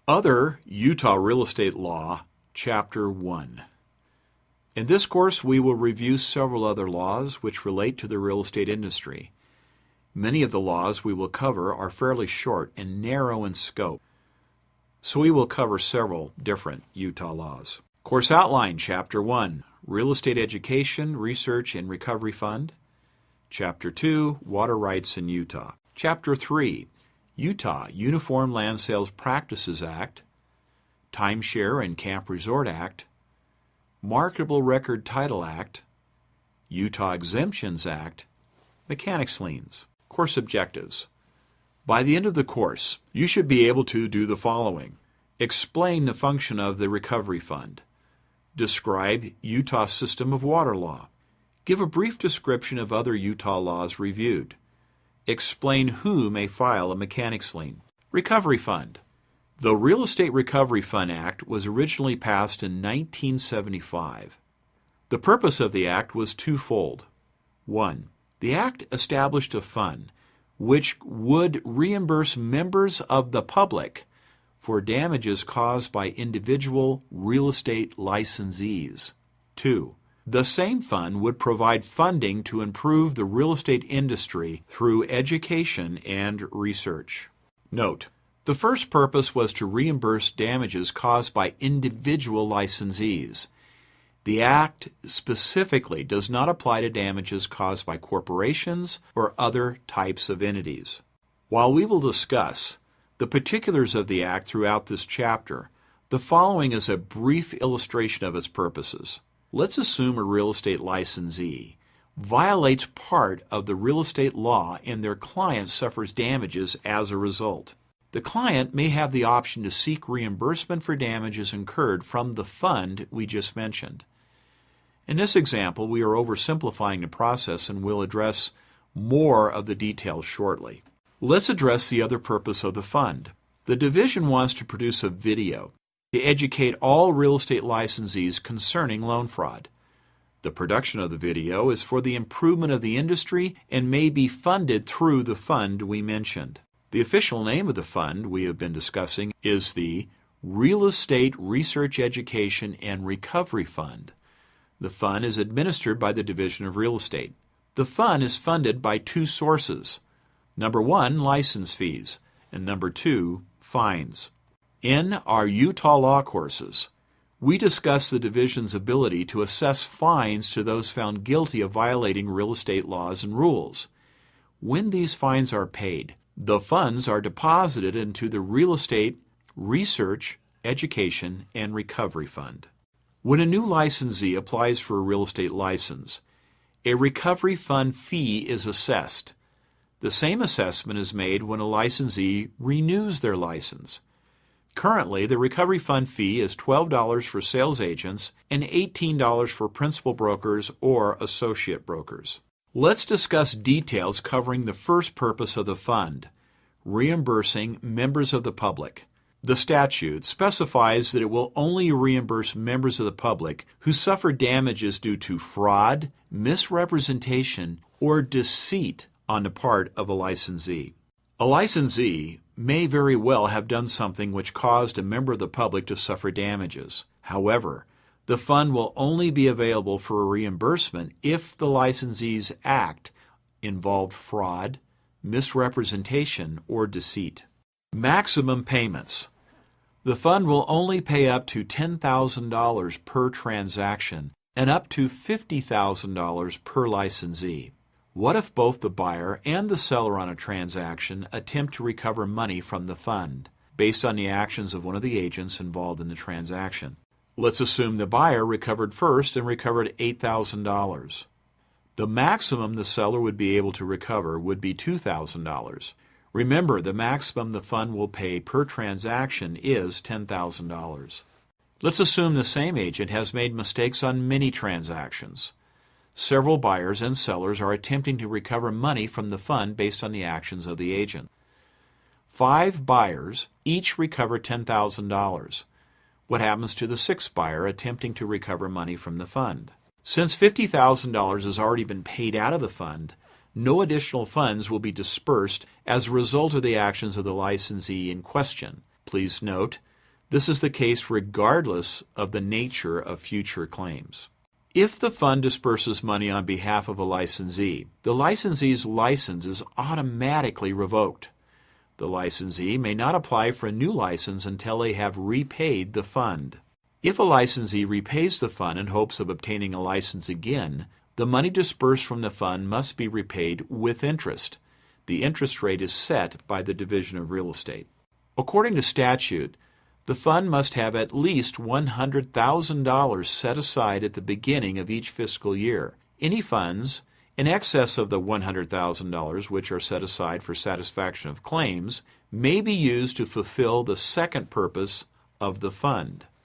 Other Utah Real Estate Law, Chapter 1. In this course, we will review several other laws which relate to the real estate industry. Many of the laws we will cover are fairly short and narrow in scope, so we will cover several different Utah laws. Course outline, Chapter 1, Real Estate Education, Research, and Recovery Fund. Chapter 2, Water Rights in Utah. Chapter 3, Utah Uniform Land Sales Practices Act, Timeshare and Camp Resort Act, Marketable Record Title Act, Utah Exemptions Act, Mechanics Liens. Course objectives. By the end of the course, you should be able to do the following. Explain the function of the Recovery Fund. Describe Utah's system of water law. Give a brief description of other Utah laws reviewed. Explain who may file a mechanics lien. Recovery Fund. The Real Estate Recovery Fund Act was originally passed in 1975. The purpose of the act was twofold. 1. The act established a fund which would reimburse members of the public for damages caused by individual real estate licensees. 2. The same fund would provide funding to improve the real estate industry through education and research. Note, the first purpose was to reimburse damages caused by individual licensees. The Act specifically does not apply to damages caused by corporations or other types of entities. While we will discuss the particulars of the Act throughout this chapter, the following is a brief illustration of its purposes. Let's assume a real estate licensee violates part of the real estate law and their client suffers damages as a result. The client may have the option to seek reimbursement for damages incurred from the fund we just mentioned. In this example, we are oversimplifying the process and will address more of the details shortly. Let's address the other purpose of the fund. The division wants to produce a video to educate all real estate licensees concerning loan fraud. The production of the video is for the improvement of the industry and may be funded through the fund we mentioned. The official name of the fund we have been discussing is the Real Estate Research, Education, and Recovery Fund. The fund is administered by the Division of Real Estate. The fund is funded by two sources. Number 1, license fees, and number 2, fines. In our Utah law courses, we discuss the division's ability to assess fines to those found guilty of violating real estate laws and rules. When these fines are paid, the funds are deposited into the Real Estate Research, Education, and Recovery Fund. When a new licensee applies for a real estate license, a recovery fund fee is assessed. The same assessment is made when a licensee renews their license. Currently, the recovery fund fee is $12 for sales agents and $18 for principal brokers or associate brokers. Let's discuss details covering the first purpose of the fund, reimbursing members of the public. The statute specifies that it will only reimburse members of the public who suffer damages due to fraud, misrepresentation, or deceit on the part of a licensee. A licensee may very well have done something which caused a member of the public to suffer damages. However, the fund will only be available for a reimbursement if the licensee's act involved fraud, misrepresentation, or deceit. Maximum payments. The fund will only pay up to $10,000 per transaction and up to $50,000 per licensee. What if both the buyer and the seller on a transaction attempt to recover money from the fund based on the actions of one of the agents involved in the transaction? Let's assume the buyer recovered first and recovered $8,000. The maximum the seller would be able to recover would be $2,000. Remember, the maximum the fund will pay per transaction is $10,000. Let's assume the same agent has made mistakes on many transactions. Several buyers and sellers are attempting to recover money from the fund based on the actions of the agent. 5 buyers each recover $10,000. What happens to the 6th buyer attempting to recover money from the fund? Since $50,000 has already been paid out of the fund, no additional funds will be disbursed as a result of the actions of the licensee in question. Please note, This is the case regardless of the nature of future claims. If the fund disburses money on behalf of a licensee, the licensee's license is automatically revoked. The licensee may not apply for a new license until they have repaid the fund. If a licensee repays the fund in hopes of obtaining a license again, the money disbursed from the fund must be repaid with interest. The interest rate is set by the Division of Real Estate. According to statute, the fund must have at least $100,000 set aside at the beginning of each fiscal year. Any funds in excess of the $100,000 which are set aside for satisfaction of claims may be used to fulfill the second purpose of the fund.